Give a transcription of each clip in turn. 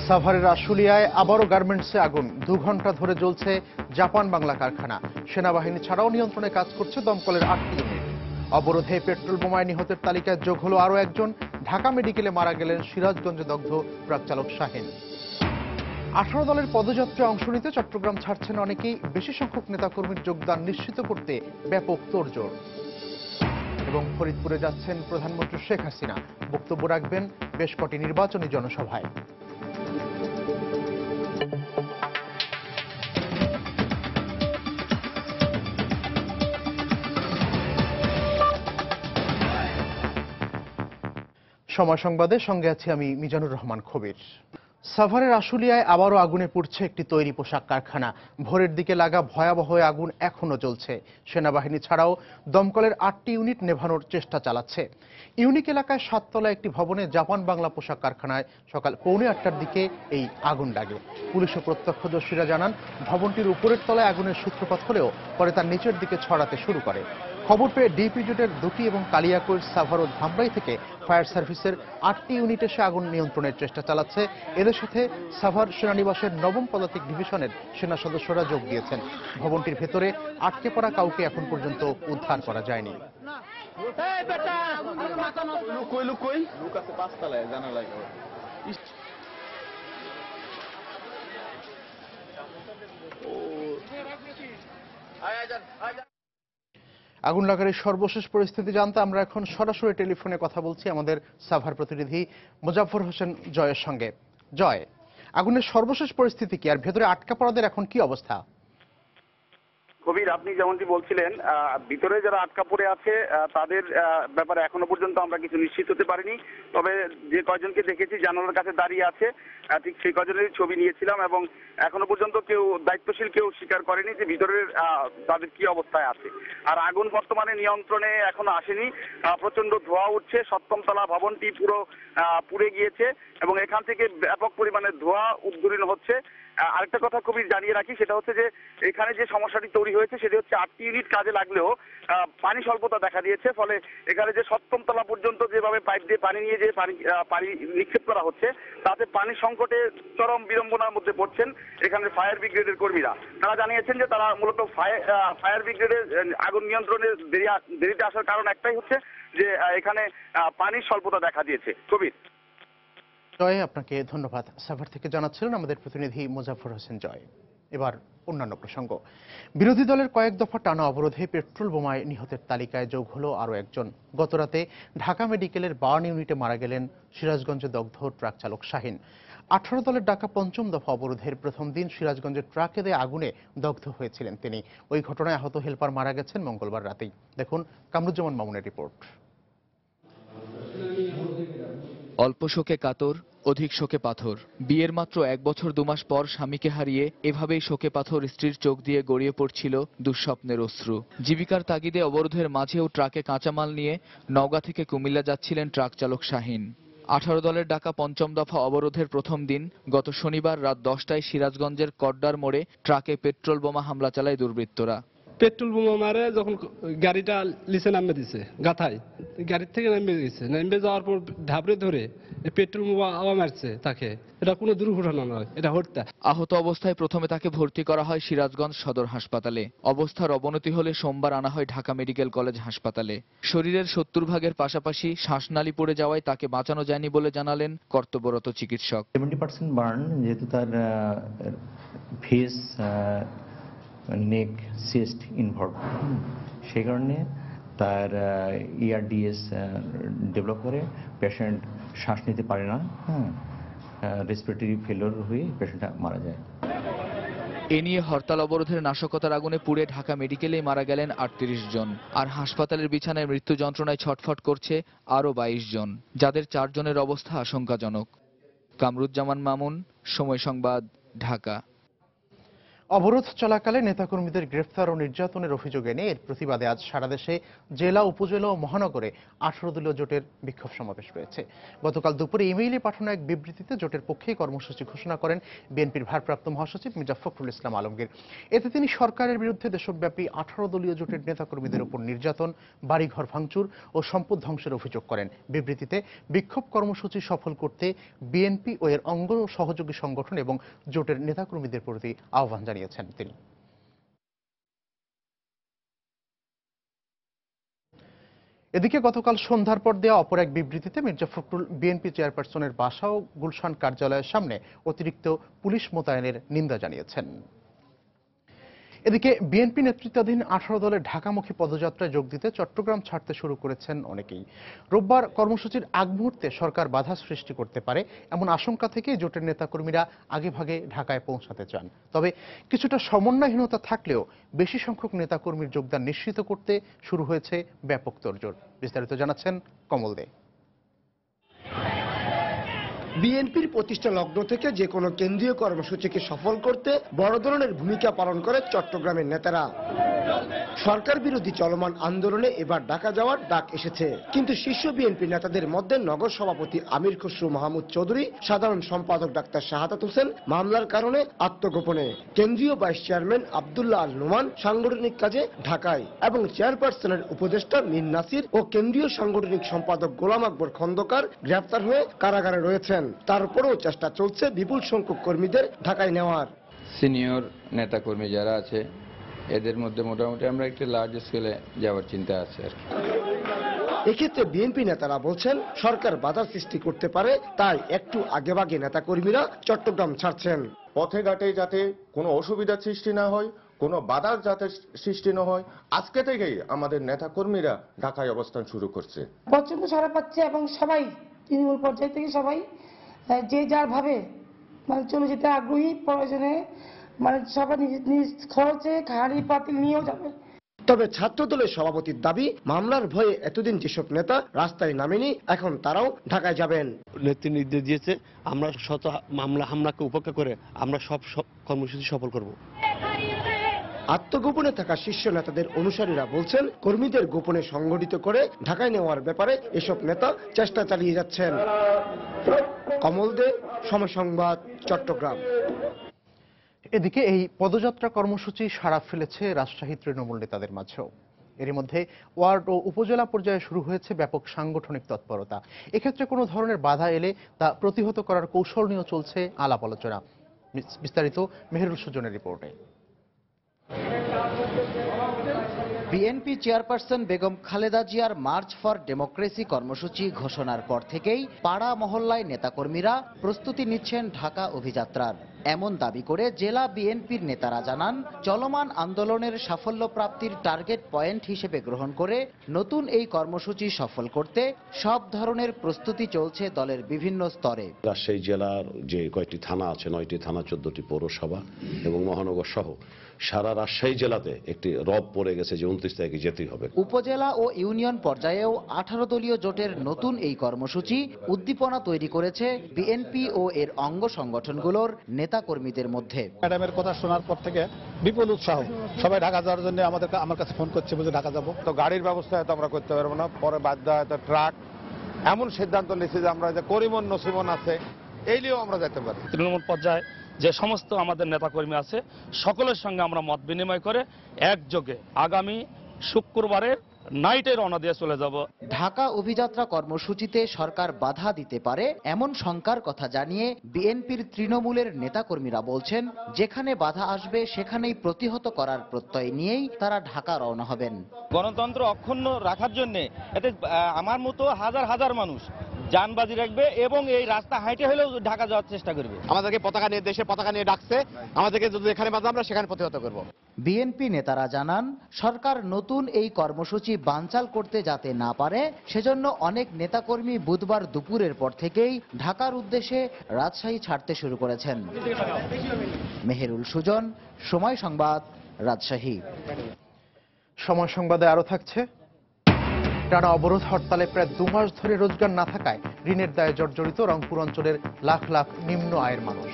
সাভারের আশুলিয়ায় আবারও গার্মেন্টসে আগুন। 2 ঘন্টা ধরে জ্বলছে জাপান বাংলা কারখানা। সেনাবাহিনী ছাড়াও নিয়ন্ত্রণে কাজ করছে দমকলের 8টি ইউনিট। অবরোধে পেট্রোল বোমায় নিহতের তালিকায় যোগ হলো আরও একজন। ঢাকা মেডিকেলে মারা গেলেন সিরাজগঞ্জে দগ্ধ ট্রাক চালক শাহিন। 18 দলের পদযাত্রায় অংশ নিতে চট্টগ্রাম ছাড়ছেন অনেকেই। বেশি সংখ্যক নেতাকর্মীর যোগদান নিশ্চিত করতে ব্যাপক তোড়জোড়। এবং ফরিদপুরে যাচ্ছেন প্রধানমন্ত্রী শেখ হাসিনা। বক্তব্য রাখবেন বেশ কটি নির্বাচনী জনসভায়। সময় সংবাদে সঙ্গে আছি আমি মিজানুর রহমান খবির। সাভারের আশুলিয়ায় আবারও আগুনে পুড়ছে একটি তৈরি পোশাক কারখানা। ভোরের দিকে লাগা ভয়াবহ আগুন এখনো জ্বলছে। সেনাবাহিনী ছাড়াও দমকলের 8টি ইউনিট নেভানোর চেষ্টা চালাচ্ছে। ইউনিক এলাকায় 7 তলা একটি ভবনে জাপান বাংলা পোশাক কারখানায় সকাল 7:45টার দিকে এই আগুন লাগে। পুলিশ ও প্রত্যক্ষদর্শীরা জানান, ভবনটির উপরের তলায় আগুনের সূত্রপাত হলেও পরে তার নিচের দিকে ছড়াতে শুরু করে। খবর পেয়ে ডিপিজেডের 2টি এবং কালিয়াকৈর, সাভার ও ধামরাই থেকে ফায়ার সার্ভিসের 8টি ইউনিট এসে আগুন নিয়ন্ত্রণের চেষ্টা চালাচ্ছে। এদের সাথে সাভার সেনানিবাসের 9ম পদাতিক ডিভিশনের সেনা সদস্যরা যোগ দিয়েছেন। ভবনটির ভেতরে আটকে পড়া কাউকে এখন পর্যন্ত উদ্ধার করা যায়নি। আগুন লাগার এই সর্বশেষ পরিস্থিতি জানতে আমরা এখন সরাসরি টেলিফোনে কথা বলছি আমাদের সাভার প্রতিনিধি মোজাফফর হোসেন জয়ের সঙ্গে। জয়, আগুনের সর্বশেষ পরিস্থিতি কি, আর ভেতরে আটকা পড়াদের এখন কি অবস্থা? কবির, আপনি যেমনটি বলছিলেন, ভিতরে যারা আটকা পড়ে আছে তাদের ব্যাপারে এখনো পর্যন্ত আমরা কিছু নিশ্চিত হতে পারিনি। তবে যে কয়জনকে দেখেছি জানালার কাছে দাঁড়িয়ে আছে, ঠিক সেই কয়জনের ছবি নিয়েছিলাম এবং এখনো পর্যন্ত কেউ দায়িত্বশীল কেউ স্বীকার করেনি যে ভিতরের তাদের কি অবস্থায় আছে। আর আগুন বর্তমানে নিয়ন্ত্রণে এখনো আসেনি। প্রচন্ড ধোঁয়া উঠছে। 7ম তলা ভবনটি পুরো পুড়ে গিয়েছে এবং এখান থেকে ব্যাপক পরিমাণে ধোঁয়া উদ্দূরণ হচ্ছে। আরেকটা কথা খুবই জানিয়ে রাখি, সেটা হচ্ছে যে এখানে যে সমস্যাটি তৈরি হয়েছে সেটি হচ্ছে 8টি ইউনিট কাজে লাগলেও পানি স্বল্পতা দেখা দিয়েছে। ফলে এখানে যে 7ম তলা পর্যন্ত যেভাবে পাইপ দিয়ে পানি নিয়ে যে পানি নিক্ষেপ করা হচ্ছে, তাতে পানি সংকটে চরম বিড়ম্বনার মধ্যে পড়ছেন এখানে ফায়ার ব্রিগেডের কর্মীরা। তারা জানিয়েছেন যে তারা মূলত ফায়ার ব্রিগেডের আগুন নিয়ন্ত্রণের দেরিতে আসার কারণ একটাই হচ্ছে যে এখানে পানির স্বল্পতা দেখা দিয়েছে। কবির, জয়, আপনাকে ধন্যবাদ। সাভার থেকে জানাচ্ছিলেন আমাদের প্রতিনিধি মোজাফফর হোসেন জয়। এবার অন্যান্য প্রসঙ্গ। বিরোধী দলের কয়েক দফা টানা অবরোধে পেট্রোল বোমায় নিহতের তালিকায় যোগ হলো আরও একজন। গতরাতে ঢাকা মেডিকেলের বার্ন ইউনিটে মারা গেলেন সিরাজগঞ্জে দগ্ধ ট্রাক চালক শাহিন। 18 দলের ডাকা 5ম দফা অবরোধের প্রথম দিন সিরাজগঞ্জের ট্রাকে দেয়া আগুনে দগ্ধ হয়েছিলেন তিনি। ওই ঘটনায় আহত হেলপার মারা গেছেন মঙ্গলবার রাতেই। দেখুন কামরুজ্জামান মামুনের রিপোর্ট। অল্প শোকে কাতর, অধিক শোকে পাথর। বিয়ের মাত্র 1 বছর 2 মাস পর স্বামীকে হারিয়ে এভাবেই শোকে পাথর স্ত্রীর চোখ দিয়ে গড়িয়ে পড়ছিল দুঃস্বপ্নের অশ্রু। জীবিকার তাগিদে অবরোধের মাঝেও ট্রাকে কাঁচামাল নিয়ে নওগাঁ থেকে কুমিল্লা যাচ্ছিলেন ট্রাক চালক শাহিন। 18 দলের ডাকা 5ম দফা অবরোধের প্রথম দিন গত শনিবার রাত 10টায় সিরাজগঞ্জের কড্ডার মোড়ে ট্রাকে পেট্রোল বোমা হামলা চালায় দুর্বৃত্তরা। পেট্রোল বোমা মারে যখন গাড়িটা লিসে নামে দিছে গাথায়, গাড়ির থেকে নামে গেছে। নামে যাওয়ার পর ঢাবড়ে ধরে পেট্রোল বোমা আবার মারছে তাকে। এটা কোনো দুর্ঘটনা নয়, এটা হত্যা। আহত অবস্থায় প্রথমে তাকে ভর্তি করা হয় সিরাজগঞ্জ সদর হাসপাতালে। অবস্থার অবনতি হলে সোমবার আনা হয় ঢাকা মেডিকেল কলেজ হাসপাতালে। শরীরের 70 ভাগের পাশাপাশি শ্বাসনালী পড়ে যাওয়ায় তাকে বাঁচানো যায়নি বলে জানালেন কর্তব্যরত চিকিৎসক। 70% বার্ন, যেহেতু তার ফেস, নেক, চেস্ট ইনভলভ, সেই কারণে তার ERDS ডেভেলপ করে পেশেন্ট শ্বাস নিতে পারে না, রেসপিরেটরি ফেলিওর হয়ে পেশেন্টটা মারা যায়। এ নিয়ে হরতাল অবরোধের নাশকতার আগুনে পুড়ে ঢাকা মেডিকেলেই মারা গেলেন 38 জন। আর হাসপাতালের বিছানায় মৃত্যু যন্ত্রণায় ছটফট করছে আরও 22 জন, যাদের 4 জনের অবস্থা আশঙ্কাজনক। কামরুজ্জামান মামুন, সময় সংবাদ, ঢাকা। অবরোধ চলাকালে নেতাকর্মীদের গ্রেফতার ও নির্যাতনের অভিযোগ এনে এর প্রতিবাদে আজ সারা দেশে জেলা, উপজেলা ও মহানগরে 18 দলীয় জোটের বিক্ষোভ সমাবেশ রয়েছে। গতকাল দুপুরে ইমেইলে পাঠানো এক বিবৃতিতে জোটের পক্ষে কর্মসূচি ঘোষণা করেন বিএনপির ভারপ্রাপ্ত মহাসচিব মির্জা ফখরুল ইসলাম আলমগীর। এতে তিনি সরকারের বিরুদ্ধে দেশব্যাপী 18 দলীয় জোটের নেতাকর্মীদের উপর নির্যাতন, বাড়িঘর ভাঙচুর ও সম্পদ ধ্বংসের অভিযোগ করেন। বিবৃতিতে বিক্ষোভ কর্মসূচি সফল করতে বিএনপি ও এর অঙ্গ সহযোগী সংগঠন এবং জোটের নেতাকর্মীদের প্রতি আহ্বান জানিয়েছেন তিনি। এদিকে গতকাল সন্ধ্যার পর দেওয়া অপর এক বিবৃতিতে মির্জা ফখরুল বিএনপি চেয়ারপারসনের বাসা ও গুলশান কার্যালয়ের সামনে অতিরিক্ত পুলিশ মোতায়েনের নিন্দা জানিয়েছেন। এদিকে বিএনপি নেতৃত্বাধীন 18 দলের ঢাকামুখী পদযাত্রায় যোগ দিতে চট্টগ্রাম ছাড়তে শুরু করেছেন অনেকেই। রোববার কর্মসূচির আগ মুহূর্তে সরকার বাধা সৃষ্টি করতে পারে এমন আশঙ্কা থেকে জোটের নেতাকর্মীরা আগেভাগে ঢাকায় পৌঁছাতে চান। তবে কিছুটা সমন্বয়হীনতা থাকলেও বেশি সংখ্যক নেতাকর্মীর যোগদান নিশ্চিত করতে শুরু হয়েছে ব্যাপক তোড়জোড়। বিস্তারিত জানাচ্ছেন কমল দে। বিএনপির প্রতিষ্ঠা লগ্ন থেকে যে কোনো কেন্দ্রীয় কর্মসূচিকে সফল করতে বড় ধরনের ভূমিকা পালন করে চট্টগ্রামের নেতারা। সরকার বিরোধী চলমান আন্দোলনে এবার ঢাকা যাওয়ার ডাক এসেছে, কিন্তু শীর্ষ বিএনপি নেতাদের মধ্যে নগর সভাপতি আমির খসরু মাহমুদ চৌধুরী, সাধারণ সম্পাদক ডাক্তার শাহাদাত হোসেন মামলার কারণে আত্মগোপনে, কেন্দ্রীয় ভাইস চেয়ারম্যান আব্দুল্লাহ আল নোমান সাংগঠনিক কাজে ঢাকায় এবং চেয়ারপারসনের উপদেষ্টা মীর নাসির ও কেন্দ্রীয় সাংগঠনিক সম্পাদক গোলাম আকবর খন্দকার গ্রেফতার হয়ে কারাগারে রয়েছেন। তারপরেও চেষ্টা চলছে বিপুল সংখ্যক কর্মীদের ঢাকায় নেওয়ার। সিনিয়র নেতাকর্মী যারা আছে এদের মধ্যে মোটামুটি আমরা একটি লার্জ স্কেলে যাওয়ার চিন্তা আছে আর কি। এক্ষেত্রে বিএনপি নেতারা বলছেন সরকার বাধা সৃষ্টি করতে পারে, তাই একটু আগেভাগে নেতাকর্মীরা চট্টগ্রাম ছাড়ছেন। পথে ঘাটে যাতে কোনো অসুবিধার সৃষ্টি না হয়, কোনো বাধার যাতে সৃষ্টি না হয়, আজকে থেকেই আমাদের নেতাকর্মীরা ঢাকায় অবস্থান শুরু করছে। প্রচন্ড সাড়া পাচ্ছে এবং সবাই তৃণমূল পর্যায় থেকে সবাই যে যার ভাবে চলে যেতে আগ্রহী, প্রয়োজনে সবাই নিজ খরচে হাঁড়ি পাতিল নিয়েও যাবে। তবে ছাত্র দলের সভাপতির দাবি, মামলার ভয়ে এতদিন যেসব নেতা রাস্তায় নামেনি, এখন তারাও ঢাকায় যাবেন। নেত্রী নির্দেশ দিয়েছে, আমরা শত হামলাকে উপেক্ষা করে আমরা সব কর্মসূচি সফল করব। আত্মগোপনে থাকা শীর্ষ নেতাদের অনুসারীরা বলছেন, কর্মীদের গোপনে সংগঠিত করে ঢাকায় নেওয়ার ব্যাপারে এসব নেতা চেষ্টা চালিয়ে যাচ্ছেন। কমল দে, সময় সংবাদ, চট্টগ্রাম। এদিকে এই পদযাত্রা কর্মসূচি সাড়া ফেলেছে রাজশাহী তৃণমূল নেতাদের মাঝেও। এর মধ্যে ওয়ার্ড ও উপজেলা পর্যায়ে শুরু হয়েছে ব্যাপক সাংগঠনিক তৎপরতা। এক্ষেত্রে কোনো ধরনের বাধা এলে তা প্রতিহত করার কৌশল নিয়েও চলছে আলাপ আলোচনা। বিস্তারিত মেহেরুল সুজনের রিপোর্টে। বিএনপি চেয়ারপারসন বেগম খালেদা জিয়ার মার্চ ফর ডেমোক্রেসি কর্মসূচি ঘোষণার পর থেকেই পাড়া মহল্লায় নেতাকর্মীরা প্রস্তুতি নিচ্ছেন ঢাকা অভিযাত্রার। এমন দাবি করে জেলা বিএনপির নেতারা জানান, চলমান আন্দোলনের সাফল্য প্রাপ্তির টার্গেট পয়েন্ট হিসেবে গ্রহণ করে নতুন এই কর্মসূচি সফল করতে সব ধরনের প্রস্তুতি চলছে দলের বিভিন্ন স্তরে। রাজশাহী জেলার যে কয়েকটি থানা আছে, 9টি থানা, 14টি পৌরসভা এবং মহানগর সহ সারা রাজশাহী জেলাতে একটি রব পড়ে গেছে যে 29 তারিখে যেতেই হবে। উপজেলা ও ইউনিয়ন পর্যায়েও 18 দলীয় জোটের নতুন এই কর্মসূচি উদ্দীপনা তৈরি করেছে বিএনপি ও এর অঙ্গ সংগঠনগুলোর নেতাকর্মীদের মধ্যে। ম্যাডামের কথা শোনার পর থেকে বিপুল উৎসাহ, সবাই ঢাকা যাওয়ার জন্য আমার কাছে ফোন করছে, বুঝে ঢাকা যাবো। তো গাড়ির ব্যবস্থা হয়তো আমরা করতে পারবো না, পরে বাধ্য হয়তো ট্রাক, এমন সিদ্ধান্ত নিয়েছি যে আমরা যে করিমন নসিমন আছে এই নিয়েও আমরা যেতে পারি। তৃণমূল পর্যায়ে যে সমস্ত আমাদের নেতাকর্মী আছে সকলের সঙ্গে আমরা মত বিনিময় করে একযোগে আগামী শুক্রবারের নাইটে রওনা দিয়ে চলে যাব। ঢাকা অভিযাত্রা কর্মসূচিতে সরকার বাধা দিতে পারে এমন শঙ্কার কথা জানিয়ে বিএনপির তৃণমূলের নেতাকর্মীরা বলছেন, যেখানে বাধা আসবে সেখানেই প্রতিহত করার প্রত্যয় নিয়েই তারা ঢাকা রওনা হবেন। গণতন্ত্র অক্ষুণ্ণ রাখার জন্য এতে আমার মতো হাজার হাজার মানুষ জানবাজি রাখবে এবং এই রাস্তা হাইটে হলেও ঢাকা যাওয়ার চেষ্টা করবে। আমাদেরকে পতাকা নিয়ে, দেশের পতাকা নিয়ে ডাকছে, আমাদেরকে যদি এখানে বাধা আমরা সেখানে প্রতিহত করব। বিএনপি নেতারা জানান, সরকার নতুন এই কর্মসূচি বানচাল করতে যাতে না পারে সেজন্য অনেক নেতাকর্মী বুধবার দুপুরের পর থেকেই ঢাকার উদ্দেশ্যে রাজশাহী ছাড়তে শুরু করেছেন। মেহেরুল সুজন, সময় সংবাদ, রাজশাহী। সময় সংবাদে আরো থাকছে, টানা অবরোধ হরতালে প্রায় 2 মাস ধরে রোজগার না থাকায় ঋণের দায়ে জর্জরিত রংপুর অঞ্চলের লাখ লাখ নিম্ন আয়ের মানুষ।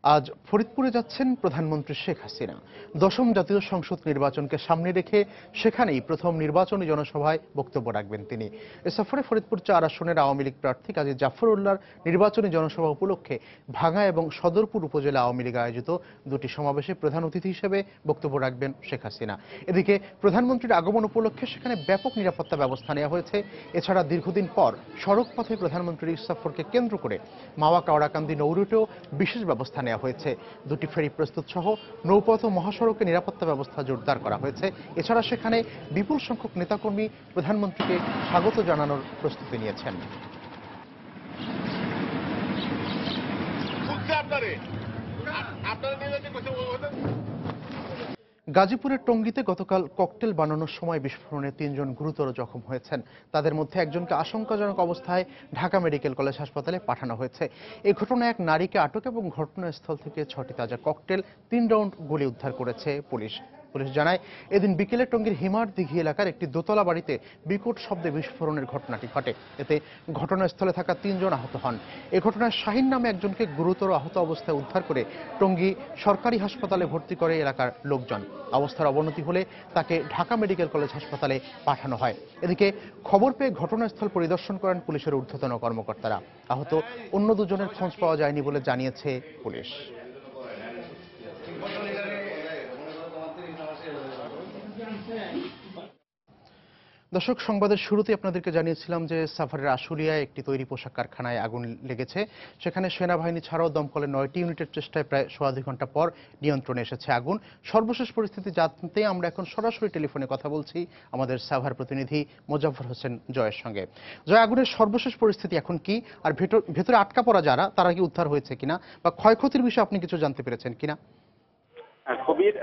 আজ ফরিদপুরে যাচ্ছেন প্রধানমন্ত্রী শেখ হাসিনা। দশম জাতীয় সংসদ নির্বাচনকে সামনে রেখে সেখানেই প্রথম নির্বাচনী জনসভায় বক্তব্য রাখবেন তিনি। এ সফরে ফরিদপুর ৪ আসনের আওয়ামী লীগ প্রার্থী কাজী জাফর উল্লাহর নির্বাচনী জনসভা উপলক্ষে ভাঙ্গা এবং সদরপুর উপজেলা আওয়ামী লীগ আয়োজিত দুটি সমাবেশে প্রধান অতিথি হিসেবে বক্তব্য রাখবেন শেখ হাসিনা। এদিকে প্রধানমন্ত্রীর আগমন উপলক্ষে সেখানে ব্যাপক নিরাপত্তা ব্যবস্থা নেওয়া হয়েছে। এছাড়া দীর্ঘদিন পর সড়ক পথে প্রধানমন্ত্রীর সফরকে কেন্দ্র করে মাওয়া কাওড়াকান্দি নৌরুটেও বিশেষ ব্যবস্থা নেওয়া হয়েছে। দুটি ফেরি প্রস্তুত সহ নৌপথ ও মহাসড়কে নিরাপত্তা ব্যবস্থা জোরদার করা হয়েছে। এছাড়া সেখানে বিপুল সংখ্যক নেতাকর্মী প্রধানমন্ত্রীকে স্বাগত জানানোর প্রস্তুতি নিয়েছেন। গাজীপুরের টঙ্গীতে গতকাল ককটেল বানানোর সময় বিস্ফোরণে 3 জন গুরুতর জখম হয়েছেন। তাদের মধ্যে একজনকে আশঙ্কাজনক অবস্থায় ঢাকা মেডিকেল কলেজ হাসপাতালে পাঠানো হয়েছে। এই ঘটনায় এক নারীকে আটক এবং ঘটনাস্থল থেকে 6টি তাজা ককটেল 3 রাউন্ড গুলি উদ্ধার করেছে পুলিশ। পুলিশ জানায়, এদিন বিকেলে টঙ্গীর হিমার দিঘি এলাকার একটি দোতলা বাড়িতে বিকট শব্দে বিস্ফোরণের ঘটনাটি ঘটে। এতে ঘটনাস্থলে থাকা 3 জন আহত হন। এ ঘটনায় শাহিন নামে একজনকে গুরুতর আহত অবস্থায় উদ্ধার করে টঙ্গী সরকারি হাসপাতালে ভর্তি করে এলাকার লোকজন। অবস্থার অবনতি হলে তাকে ঢাকা মেডিকেল কলেজ হাসপাতালে পাঠানো হয়। এদিকে খবর পেয়ে ঘটনাস্থল পরিদর্শন করেন পুলিশের ঊর্ধ্বতন কর্মকর্তারা। আহত অন্য 2 জনের খোঁজ পাওয়া যায়নি বলে জানিয়েছে পুলিশ। দর্শক, সংবাদের শুরুতে আপনাদেরকে জানিয়েছিলাম যে সাভারের আশুলিয়ায় একটি তৈরি পোশাক কারখানায় আগুন লেগেছে। সেখানে সেনাবাহিনী ছাড়াও দমকলের 9টি ইউনিটের চেষ্টায় প্রায় 2.5 ঘন্টা পর নিয়ন্ত্রণে এসেছে আগুন। সর্বশেষ পরিস্থিতি জানতে আমরা এখন সরাসরি টেলিফোনে কথা বলছি আমাদের সাভার প্রতিনিধি মোজাফফর হোসেন জয়ের সঙ্গে। জয়, আগুনের সর্বশেষ পরিস্থিতি এখন কি, আর ভেতরে আটকা পড়া যারা তারা কি উদ্ধার হয়েছে কিনা, বা ক্ষয়ক্ষতির বিষয়ে আপনি কিছু জানতে পেরেছেন কিনা? কবির,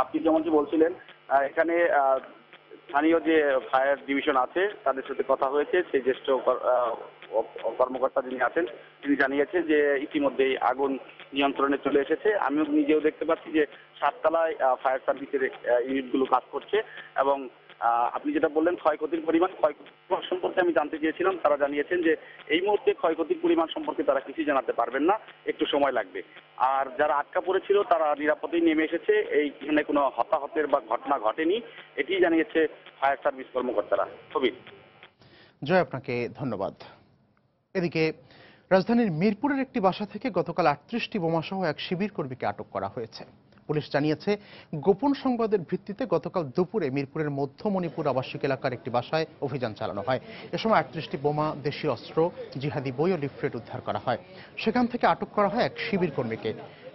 আপনি যেমনটি বলছিলেন, এখানে স্থানীয় যে ফায়ার ডিভিশন আছে তাদের সাথে কথা হয়েছে। সেই জ্যেষ্ঠ কর্মকর্তা যিনি আছেন তিনি জানিয়েছেন যে ইতিমধ্যেই আগুন নিয়ন্ত্রণে চলে এসেছে। আমিও নিজেও দেখতে পাচ্ছি যে 7 তলায় ফায়ার সার্ভিসের ইউনিটগুলো কাজ করছে। এবং আপনি যেটা বললেন ক্ষয়ক্ষতির পরিমাণ সম্পর্কে আমি জানতে চেয়েছিলাম। তারা জানিয়েছেন যে এই মুহূর্তে ক্ষয়ক্ষতির পরিমাণ সম্পর্কে তারা কিছুই জানাতে পারবেন না, একটু সময় লাগবে। আর যারা আটকা পড়েছিল তারা নিরাপদেই নেমে এসেছে। এইখানে কোনো হতাহতের বা ঘটনা ঘটেনি, এটি জানিয়েছে ফায়ার সার্ভিস কর্মকর্তারা। কবির, জয়, আপনাকে ধন্যবাদ। এদিকে রাজধানীর মিরপুরের একটি বাসা থেকে গতকাল 38টি বোমাসহ এক শিবির কর্মীকে আটক করা হয়েছে। পুলিশ জানিয়েছে, গোপন সংবাদের ভিত্তিতে গতকাল দুপুরে মিরপুরের মধ্য মণিপুর আবাসিক এলাকার একটি বাসায় অভিযান চালানো হয়। এ সময় 38টি বোমা, দেশীয় অস্ত্র, জিহাদি বই ও লিফলেট উদ্ধার করা হয়। সেখান থেকে আটক করা হয় এক শিবির কর্মীকে।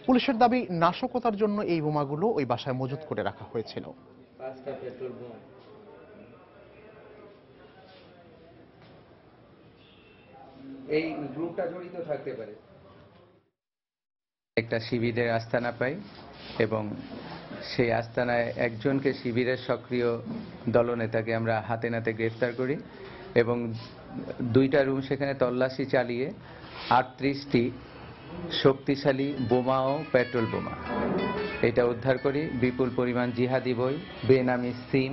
পুলিশের দাবি, নাশকতার জন্য এই বোমাগুলো ওই বাসায় মজুত করে রাখা হয়েছিল। এই গ্রুপটা জড়িত থাকতে পারে। একটা শিবিরের আস্তানা পাই এবং সেই আস্তানায় একজনকে শিবিরের সক্রিয় দলনেতাকে আমরা হাতে নাতে গ্রেফতার করি এবং 2টা রুম সেখানে তল্লাশি চালিয়ে 38টি শক্তিশালী বোমা ও পেট্রোল বোমা এটা উদ্ধার করি। বিপুল পরিমাণ জিহাদি বই, বেনামি সিম,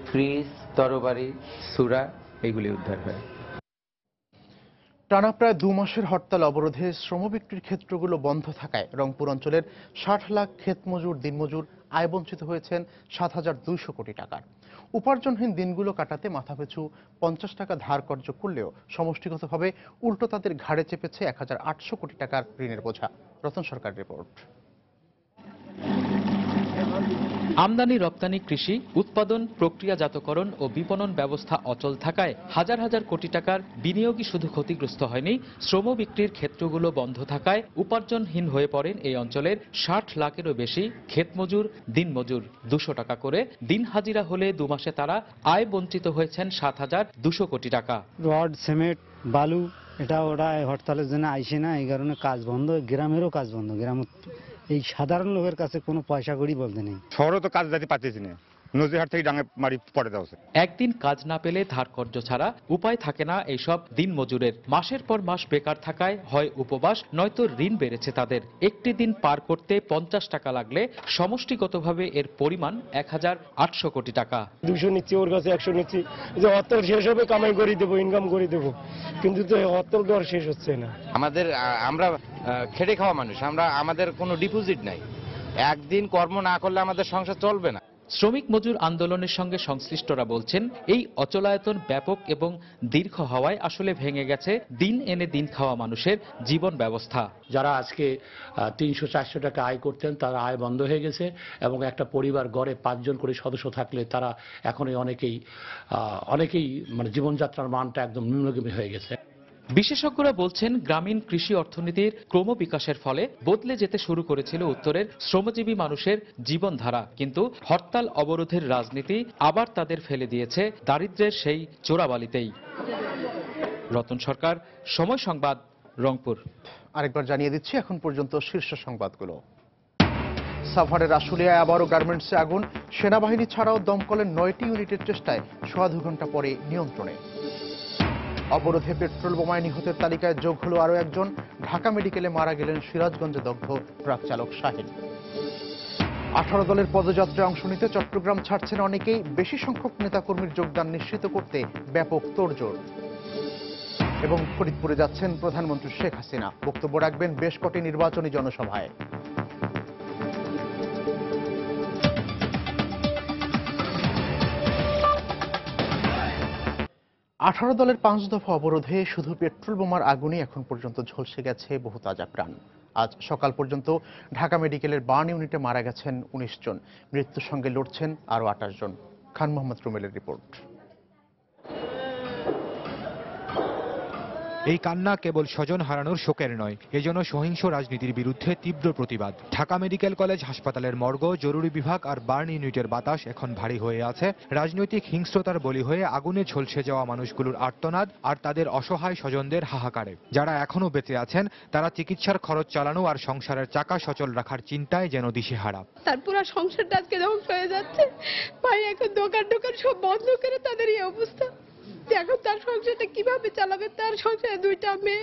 ফ্রিজ, তরবারি, সূরা এগুলি উদ্ধার হয়। টানা প্রায় 2 মাসের হরতাল অবরোধে শ্রম বিক্রির ক্ষেত্রগুলো বন্ধ থাকায় রংপুর অঞ্চলের 60 লাখ ক্ষেতমজুর, দিনমজুর আয়বঞ্চিত হয়েছেন 7,200 কোটি টাকার। উপার্জনহীন দিনগুলো কাটাতে মাথাপিছু 50 টাকা ধার কর্য করলেও সমষ্টিগতভাবে উল্টো তাদের ঘাড়ে চেপেছে 1,800 কোটি টাকার ঋণের বোঝা। রতন সরকার রিপোর্ট। আমদানি রপ্তানি, কৃষি উৎপাদন, প্রক্রিয়াজাতকরণ ও বিপণন ব্যবস্থা অচল থাকায় হাজার হাজার কোটি টাকার বিনিয়োগই শুধু ক্ষতিগ্রস্ত হয়নি, শ্রম বিক্রির ক্ষেত্রগুলো বন্ধ থাকায় উপার্জনহীন হয়ে পড়েন এই অঞ্চলের 60 লাখেরও বেশি ক্ষেতমজুর, দিনমজুর। 200 টাকা করে দিন হাজিরা হলে 2 মাসে তারা আয় বঞ্চিত হয়েছেন 7,200 কোটি টাকা। রড, সিমেন্ট, বালু এটা ওরা হরতালের জন্য আইসে না, এই কারণে কাজ বন্ধ। গ্রামেরও কাজ বন্ধ। গ্রাম এই সাধারণ লোকের কাছে কোনো পয়সা কড়ি বলতে নেই। শহরে তো কাজ যাতে পাচ্ছি না, নদীহাট থেকে ডাঙে মারি পড়ে দেওয়া। একদিন কাজ না পেলে ধার কর্য ছাড়া উপায় থাকে না এইসব দিন মজুরের। মাসের পর মাস বেকার থাকায় হয় উপবাস, নয়তো ঋণ বেড়েছে তাদের। একটি দিন পার করতে 50 টাকা লাগলে সমষ্টিগতভাবে এর পরিমাণ 1,800 কোটি টাকা। 200 নিচ্ছি, ওর কাছে 100 নিচ্ছি, যে হরতাল শেষ হবে কামাই করে দেবো, ইনকাম করে দেবো, কিন্তু তো হরতাল তো আর শেষ হচ্ছে না। আমরা খেটে খাওয়া মানুষ, আমাদের কোনো ডিপোজিট নাই। একদিন কর্ম না করলে আমাদের সংসার চলবে না। শ্রমিক মজুর আন্দোলনের সঙ্গে সংশ্লিষ্টরা বলছেন, এই অচলায়তন ব্যাপক এবং দীর্ঘ হওয়ায় আসলে ভেঙে গেছে দিন এনে দিন খাওয়া মানুষের জীবন ব্যবস্থা। যারা আজকে 300-400 টাকা আয় করতেন, তারা আয় বন্ধ হয়ে গেছে এবং একটা পরিবার গড়ে 5 জন করে সদস্য থাকলে তারা এখন অনেকেই মানে জীবনযাত্রার মানটা একদম নিম্নগামী হয়ে গেছে। বিশেষজ্ঞরা বলছেন, গ্রামীণ কৃষি অর্থনীতির ক্রমবিকাশের ফলে বদলে যেতে শুরু করেছিল উত্তরের শ্রমজীবী মানুষের জীবনধারা, কিন্তু হরতাল অবরোধের রাজনীতি আবার তাদের ফেলে দিয়েছে দারিদ্র্যের সেই চোরাবালিতেই। রতন সরকার, সময় সংবাদ, রংপুর। আরেকবার জানিয়ে দিচ্ছি এখন পর্যন্ত শীর্ষ সংবাদগুলো। সাভারের আশুলিয়ায় আবারও গার্মেন্টসে আগুন, সেনাবাহিনী ছাড়াও দমকলের 9টি ইউনিটের চেষ্টায় সোয়া 2 ঘন্টা পরে নিয়ন্ত্রণে। অবরোধে পেট্রোল বোমায় নিহতের তালিকায় যোগ হলো আরও একজন, ঢাকা মেডিকেলে মারা গেলেন সিরাজগঞ্জে দগ্ধ ট্রাক চালক শাহিন। 18 দলের পদযাত্রায় অংশ নিতে চট্টগ্রাম ছাড়ছেন অনেকেই, বেশি সংখ্যক নেতাকর্মীর যোগদান নিশ্চিত করতে ব্যাপক তোড়জোড়। এবং ফরিদপুরে যাচ্ছেন প্রধানমন্ত্রী শেখ হাসিনা, বক্তব্য রাখবেন বেশ কটি নির্বাচনী জনসভায়। 18 দলের 5 দফা অবরোধে শুধু পেট্রোল বোমার আগুনে এখন পর্যন্ত ঝলসে গেছে বহু তাজা প্রাণ। আজ সকাল পর্যন্ত ঢাকা মেডিকেলের বার্ন ইউনিটে মারা গেছেন 19 জন, মৃত্যুর সঙ্গে লড়ছেন আরও 28 জন। খান মোহাম্মদ রুমেলের রিপোর্ট। এই কান্না কেবল স্বজন হারানোর শোকের নয়, এজন্য সহিংস রাজনীতির বিরুদ্ধে তীব্র প্রতিবাদ। ঢাকা মেডিকেল কলেজ হাসপাতালের মর্গ, জরুরি বিভাগ আর বার্ন ইউনিটের বাতাস এখন ভারী হয়ে আছে রাজনৈতিক হিংস্রতার বলি হয়ে আগুনে ঝলসে যাওয়া মানুষগুলোর আর্তনাদ আর তাদের অসহায় স্বজনদের হাহাকারে। যারা এখনো বেঁচে আছেন তারা চিকিৎসার খরচ চালানো আর সংসারের চাকা সচল রাখার চিন্তায় যেন দিশেহারা। তার পুরো সংসারটা আজকে ধ্বংস হয়ে যাচ্ছে। ভাই এখন দোকান সব বন্ধ করে তাদের এই অবস্থা, এখন তার সংসারটা কিভাবে চালাবে? তার সংসারে 2টা মেয়ে।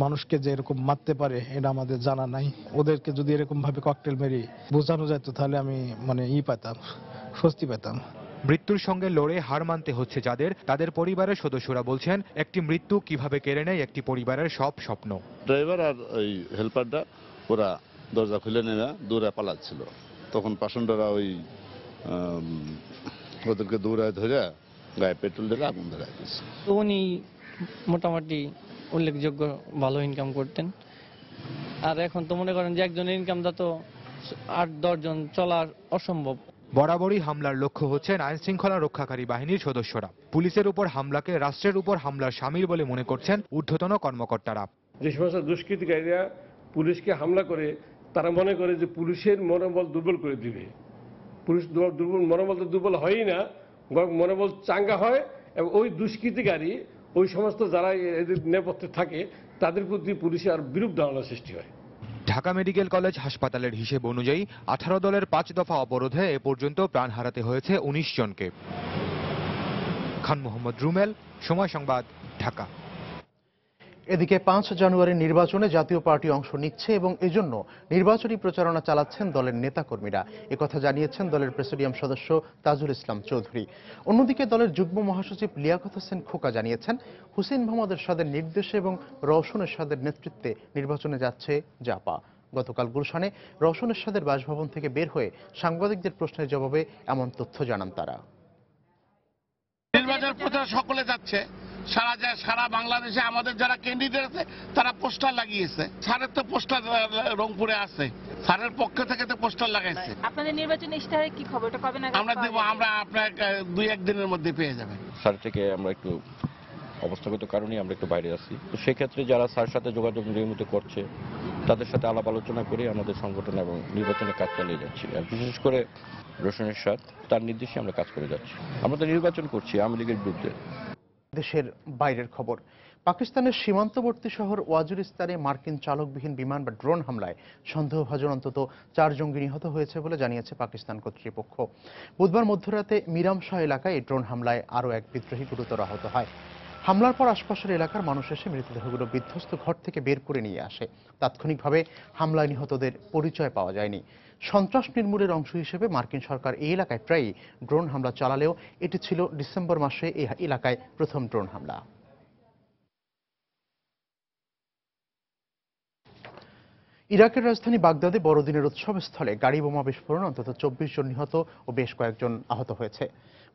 মানুষকে যে এরকম মারতে পারে এটা আমাদের জানা নাই। ওদেরকে যদি এরকম ভাবে ককটেল মেরে বোঝানো যেত তাহলে আমি পেতাম, স্বস্তি পেতাম। মৃত্যুর সঙ্গে লড়ে হার মানতে হচ্ছে যাদের, তাদের পরিবারের সদস্যরা বলছেন একটি মৃত্যু কিভাবে কেড়ে নেয় একটি পরিবারের সব স্বপ্ন। ড্রাইভার আর ওই হেল্পারটা ওরা দরজা খুলে নেওয়া দৌড়ে পালাচ্ছিল, তখন পাষণ্ডরা ওদেরকে দৌড়ায় ধরে গায়ে পেট্রোল ঢেলে আগুন ধরে দিয়েছে। উনি মোটামুটি উল্লেখযোগ্য ভালো ইনকাম করতেন, আর এখন তো মনে করেন যে একজনের ইনকামটা তো 8-10 জন চলার অসম্ভব। বরাবরই হামলার লক্ষ্য হচ্ছেন আইন শৃঙ্খলা রক্ষাকারী বাহিনীর সদস্যরা। পুলিশের উপর হামলাকে রাষ্ট্রের উপর হামলার শামিল বলে মনে করছেন ঊর্ধ্বতন কর্মকর্তারা। যে সমস্ত দুষ্কৃতিকারীরা পুলিশকে হামলা করে তারা মনে করে যে পুলিশের মনোবল দুর্বল করে দিবে। পুলিশ মনোবল তো দুর্বল হয়ই না, মনোবল চাঙ্গা হয় এবং ওই দুষ্কৃতিকারী ওই সমস্ত যারা এদের নেপথ্যে থাকে তাদের প্রতি পুলিশের আর বিরূপ ধারণা সৃষ্টি হয়। ঢাকা মেডিকেল কলেজ হাসপাতালের হিসেব অনুযায়ী 18 দলের 5 দফা অবরোধে এ পর্যন্ত প্রাণ হারাতে হয়েছে 19 জনকে। খান মোহাম্মদ রুমেল, সময় সংবাদ, ঢাকা। এদিকে 5 জানুয়ারির নির্বাচনে জাতীয় পার্টি অংশ নিচ্ছে এবং এজন্য নির্বাচনী প্রচারণা চালাচ্ছেন দলের নেতাকর্মীরা, একথা জানিয়েছেন দলের প্রেসিডিয়াম সদস্য তাজুল ইসলাম চৌধুরী। অন্যদিকে দলের যুগ্ম মহাসচিব লিয়াকত হোসেন খোকা জানিয়েছেন, হুসেইন মোহাম্মদ এরশাদের নির্দেশে এবং রওশন এরশাদের নেতৃত্বে নির্বাচনে যাচ্ছে জাপা। গতকাল গুলশানে রওশন এরশাদের বাসভবন থেকে বের হয়ে সাংবাদিকদের প্রশ্নের জবাবে এমন তথ্য জানান তারা। নির্বাচন প্রচার সকলে যাচ্ছে, সারা বাংলাদেশে আমাদের যারা ক্যান্ডিডেট আছে তারা পোস্টার লাগিয়েছে। স্যারের তো পোস্টার রংপুরে আছে, স্যারের পক্ষ থেকে তো পোস্টার লাগাইছে। আপনাদের নির্বাচনী ইশতেহারে কি খবর, এটা কবে নাগাদ আমরা দেব? আমরা আপনার 2-1 দিনের মধ্যে পেয়ে যাবেন। স্যার থেকে আমরা একটু অবস্থাগত কারণে আমরা একটু বাইরে আছি, তো সেক্ষেত্রে যারা স্যার সাথে যোগাযোগ নিয়মিত করছে তাদের সাথে আলাপ আলোচনা করে আমাদের সংগঠন এবং নির্বাচনের কাজ চালিয়ে যাচ্ছি। আর বিশেষ করে রওশন এরশাদ, তার নির্দেশে আমরা কাজ করে যাচ্ছি। আমরা তো নির্বাচন করছি আওয়ামী লীগের বিরুদ্ধে। দেশের বাইরের খবর, পাকিস্তানের সীমান্তবর্তী শহর ওয়াজিরিস্তানে মার্কিন চালকবিহীন বিমান বা ড্রোন হামলায় সন্দেহভাজন অন্তত 4 জঙ্গি নিহত হয়েছে বলে জানিয়েছে পাকিস্তান কর্তৃপক্ষ। বুধবার মধ্যরাতে মিরামশাহ এলাকায় এই ড্রোন হামলায় আরও এক বিদ্রোহী গুরুতর আহত হয়। হামলার পর আশপাশের এলাকার মানুষ এসে মৃতদেহগুলো বিধ্বস্ত ঘর থেকে বের করে নিয়ে আসে। তাৎক্ষণিকভাবে হামলায় নিহতদের পরিচয় পাওয়া যায়নি। সন্ত্রাস নির্মূলের অংশ হিসেবে মার্কিন সরকার এই এলাকায় প্রায়ই ড্রোন হামলা চালালেও এটি ছিল ডিসেম্বর মাসে এই এলাকায় প্রথম ড্রোন হামলা। ইরাকের রাজধানী বাগদাদে বড়দিনের উৎসবস্থলে গাড়ি বোমা বিস্ফোরণ অন্তত 24 জন নিহত ও বেশ কয়েকজন আহত হয়েছে।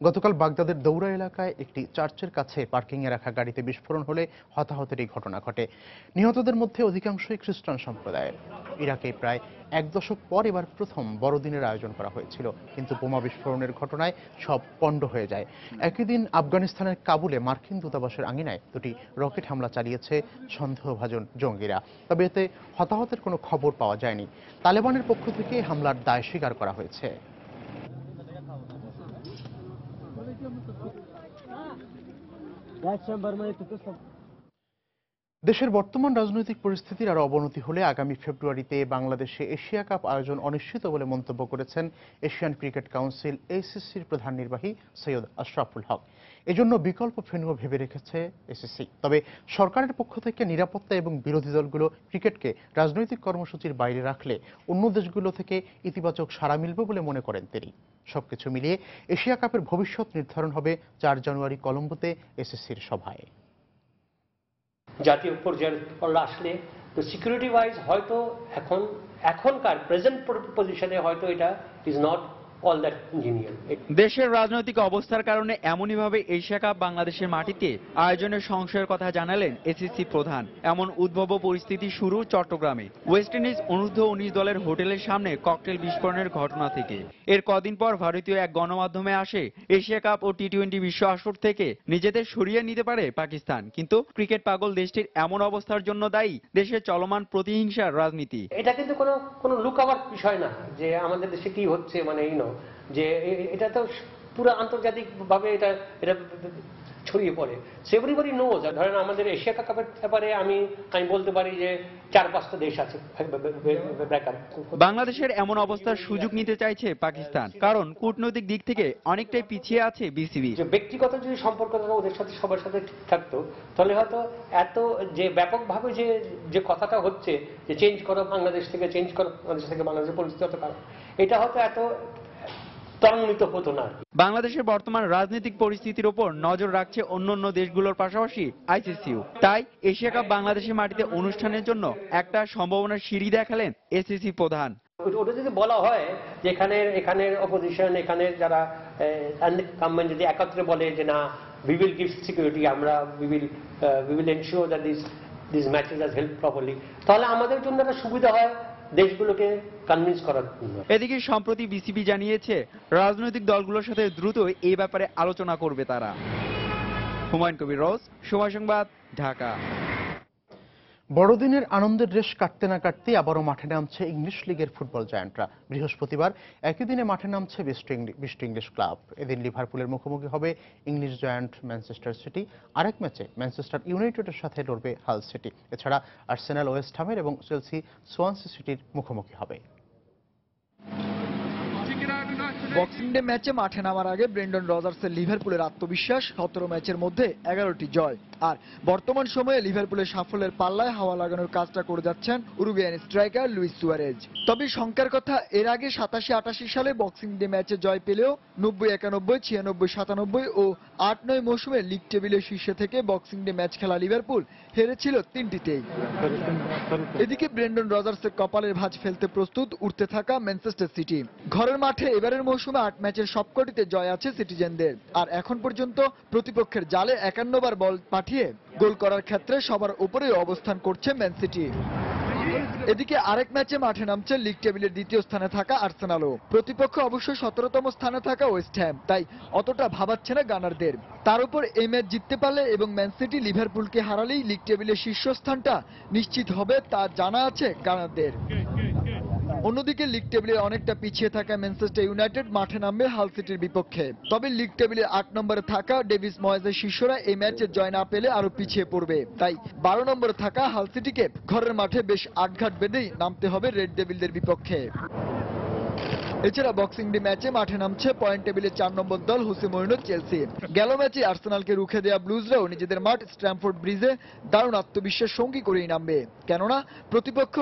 গতকাল বাগদাদের দৌরা এলাকায় একটি চার্চের কাছে পার্কিংয়ে রাখা গাড়িতে বিস্ফোরণ হলে হতাহতের এই ঘটনা ঘটে। নিহতদের মধ্যে অধিকাংশই খ্রিস্টান সম্প্রদায়ের। ইরাকে প্রায় এক দশক পর এবার প্রথম বড়দিনের আয়োজন করা হয়েছিল, কিন্তু বোমা বিস্ফোরণের ঘটনায় সব পণ্ড হয়ে যায়। একই দিন আফগানিস্তানের কাবুলে মার্কিন দূতাবাসের আঙিনায় দুটি রকেট হামলা চালিয়েছে সন্দেহভাজন জঙ্গিরা, তবে এতে হতাহতের কোনো খবর পাওয়া যায়নি। তালেবানের পক্ষ থেকে হামলার দায় স্বীকার করা হয়েছে। দেশের বর্তমান রাজনৈতিক পরিস্থিতির আরো অবনতি হলে আগামী ফেব্রুয়ারিতে বাংলাদেশে এশিয়া কাপ আয়োজন অনিশ্চিত বলে মন্তব্য করেছেন এশিয়ান ক্রিকেট কাউন্সিল এসিসির প্রধান নির্বাহী সৈয়দ আশরাফুল হক। এজন্য বিকল্প ভেন্যু ভেবে রেখেছে এসিসি। তবে সরকারের পক্ষ থেকে নিরাপত্তা এবং বিরোধী দলগুলো ক্রিকেটকে রাজনৈতিক কর্মসূচির বাইরে রাখলে অন্য দেশগুলো থেকে ইতিবাচক সাড়া মিলবে বলে মনে করেন তিনি। সবকিছু মিলিয়ে এশিয়া কাপের ভবিষ্যৎ নির্ধারণ হবে 4 জানুয়ারি কলম্বোতে এসিসির সভায়। জাতীয় পর্যায়ে আসলে তো সিকিউরিটি ওয়াইজ হয়তো এখনকার প্রেজেন্ট পজিশনে হয়তো এটা is not all that engineer. দেশের রাজনৈতিক অবস্থার কারণে এমনইভাবে এশিয়া কাপ বাংলাদেশের মাটিতে আয়োজনের সংশয়ের কথা জানালেন এসিসি প্রধান। এমন উদ্ভব পরিস্থিতি শুরু চট্টগ্রামে ওয়েস্ট ইন্ডিজ অনূর্ধ্ব-19 দলের হোটেলের সামনে ককটেল বিস্ফোরণের ঘটনা থেকে। এর কদিন পর ভারতীয় এক গণমাধ্যমে আসে এশিয়া কাপ ও টি-20 বিশ্ব আসর থেকে নিজেদের সরিয়ে নিতে পারে পাকিস্তান, কিন্তু ক্রিকেট পাগল দেশটির এমন অবস্থার জন্য দায়ী দেশের চলমান প্রতিহিংসার রাজনীতি। এটা কিন্তু কোনো লুকাবার বিষয় না যে আমাদের দেশে কি হচ্ছে, মানে যে এটা তো পুরো আন্তর্জাতিক ভাবে এটা ছড়িয়ে পড়ে। Everybody knows. ধরেন আমাদের এশিয়া কাপের ব্যাপারে আমি বলতে পারি যে 4-5টা দেশ আছে। বাংলাদেশের এমন অবস্থার সুযোগ নিতে চাইছে পাকিস্তান, কারণ কূটনৈতিক দিক থেকে অনেকটাই পিছিয়ে আছে বিসিবি। ব্যক্তিগত যদি সম্পর্ক ওদের সাথে সবার সাথে ঠিক থাকতো তাহলে হয়তো এত যে ব্যাপকভাবে যে কথাটা হচ্ছে যে চেঞ্জ করো বাংলাদেশ থেকে, চেঞ্জ করো বাংলাদেশ থেকে, বাংলাদেশের পরিস্থিতি হতে পারে, এটা হয়তো এত ত্বরান্বিত হতো না। বাংলাদেশের বর্তমান রাজনৈতিক পরিস্থিতির উপর নজর রাখছে অন্যান্য দেশগুলোর পাশাপাশি আইসিসিও। তাই এশিয়া কাপ বাংলাদেশের মাটিতে অনুষ্ঠানের জন্য একটা সম্ভাবনার সিঁড়ি দেখালেন এসিসি প্রধান। ওটা যদি বলা হয় যে এখানের অপোজিশন, এখানের যারা গভর্নমেন্ট যদি একত্রে বলে যে না উই উইল গিভ সিকিউরিটি, আমরা we will ensure that this matches আর হেল্প প্রপারলি, তাহলে আমাদের জন্য একটা সুবিধা হয় দেশগুলোকে কনভিন্স করার জন্য। এদিকে সম্প্রতি বিসিবি জানিয়েছে রাজনৈতিক দলগুলোর সাথে দ্রুত এই ব্যাপারে আলোচনা করবে তারা। হুমায়ুন কবির রোজ, সময় সংবাদ, ঢাকা। বড়দিনের আনন্দের রেশ কাটতে না কাটতে আবারও মাঠে নামছে ইংলিশ লিগের ফুটবল জায়ান্টরা। বৃহস্পতিবার একই দিনে মাঠে নামছে বেস্ট ইংলিশ ক্লাব। এদিন লিভারপুলের মুখোমুখি হবে ইংলিশ জায়ান্ট ম্যানচেস্টার সিটি। আরেক ম্যাচে ম্যানচেস্টার ইউনাইটেডের সাথে লড়বে হাল সিটি। এছাড়া আর্সেনাল ওয়েস্ট হ্যামের এবং চেলসি সোয়ানসি সিটির মুখোমুখি হবে। বক্সিং ডে ম্যাচে মাঠে নামার আগে ব্রেন্ডন রজার্সের লিভারপুলের আত্মবিশ্বাস 17 ম্যাচের মধ্যে 11টি জয়। আর বর্তমান সময়ে লিভারপুলের সাফল্যের পাল্লায় হাওয়া লাগানোর কাজটা করে যাচ্ছেন উরুগুয়ান স্ট্রাইকার লুইস সুয়ারেজ। তবে শঙ্কার কথা, এর আগে 87-88 সালে বক্সিং ডে ম্যাচে জয় পেলেও 90-91, 96-97 ও 8-9 মৌসুমে লিগ টেবিলের শীর্ষে থেকে বক্সিং ডে ম্যাচ খেলা লিভারপুল হেরেছিল 3টিতেই। এদিকে ব্রেন্ডন রজার্সের কপালের ভাঁজ ফেলতে প্রস্তুত উঠতে থাকা ম্যানচেস্টার সিটি। ঘরের মাঠে এবারের মৌসুমে 8 ম্যাচের সবকটিতে জয় আছে সিটিজেনদের। আর এখন পর্যন্ত প্রতিপক্ষের জালে 51 বার বল পাঠিয়ে গোল করার ক্ষেত্রে সবার উপরে অবস্থান করছে ম্যান সিটি। এদিকে আরেক ম্যাচে মাঠে নামছে লিগ টেবিলের 2য় স্থানে থাকা আর্সেনালও। প্রতিপক্ষ অবশ্য 17তম স্থানে থাকা ওয়েস্ট হ্যাম, তাই অতটা ভাবাচ্ছে না গানারদের। তার উপর এই ম্যাচ জিততে পারলে এবং ম্যান সিটি লিভারপুলকে হারালেই লিগ টেবিলের শীর্ষস্থানটা নিশ্চিত হবে তা জানা আছে গানারদের। অন্যদিকে লিগ টেবিলে অনেকটা পিছিয়ে থাকা ম্যানচেস্টার ইউনাইটেড মাঠে নামবে হাল সিটির বিপক্ষে। তবে লিগ টেবিলে 8 নম্বরে থাকা ডেভিস ময়েজের শিষ্যরা এই ম্যাচে জয় না পেলে আরো পিছিয়ে পড়বে। তাই 12 নম্বরে থাকা হাল সিটিকে ঘরের মাঠে বেশ আটঘাট বেঁধেই নামতে হবে রেড ডেভিলদের বিপক্ষে। এছাড়া বক্সিং ডে ম্যাচে মাঠে নামছে পয়েন্ট টেবিলে 4 নম্বর দল হোসে মরিনোর চেলসি। গেল ম্যাচে আর্সেনালকে রুখে দেয়া ব্লুজরাও নিজেদের মাঠ স্ট্যামফোর্ড ব্রিজে দারুণ আত্মবিশ্বাস সঙ্গী করেই নামবে, কেননা প্রতিপক্ষ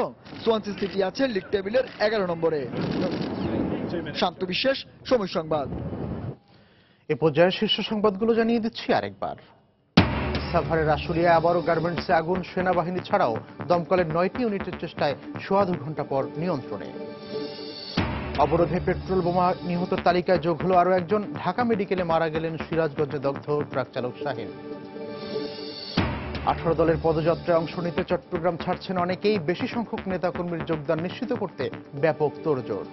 সোয়ানসি সিটি আছে লিগ টেবিলের 11 নম্বরে। শান্ত বিশ্বাস, সময় সংবাদ। এ পর্যায়ে শীর্ষ সংবাদগুলো জানিয়ে দিচ্ছি আরেকবার। সাভারের আশুলিয়ায় আবারও গার্মেন্টসে আগুন, সেনাবাহিনী ছাড়াও দমকলের 9টি ইউনিটের চেষ্টায় সোয়া 2 ঘন্টা পর নিয়ন্ত্রণে। অবরোধে পেট্রোল বোমা, নিহতের তালিকায় যোগ হলো আরও একজন। ঢাকা মেডিকেলে মারা গেলেন সিরাজগঞ্জে দগ্ধ ট্রাক চালক শাহিন। 18 দলের পদযাত্রায় অংশ নিতে চট্টগ্রাম ছাড়ছেন অনেকেই। বেশি সংখ্যক নেতাকর্মীর যোগদান নিশ্চিত করতে ব্যাপক তোড়জোড়।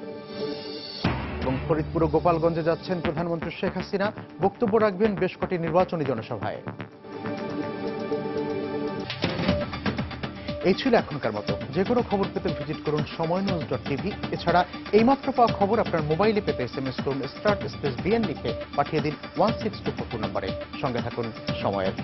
এবং ফরিদপুর ও গোপালগঞ্জে যাচ্ছেন প্রধানমন্ত্রী শেখ হাসিনা, বক্তব্য রাখবেন বেশ কটি নির্বাচনী জনসভায়। এই ছিল এখনকার মতো। যে কোনো খবর পেতে ভিজিট করুন সময়নিউজ.tv। এছাড়া এইমাত্র পাওয়া খবর আপনার মোবাইলে পেতে SMS করুন *BN লিখে পাঠিয়ে দিন 16242 নম্বরে। সঙ্গে থাকুন সময়ের।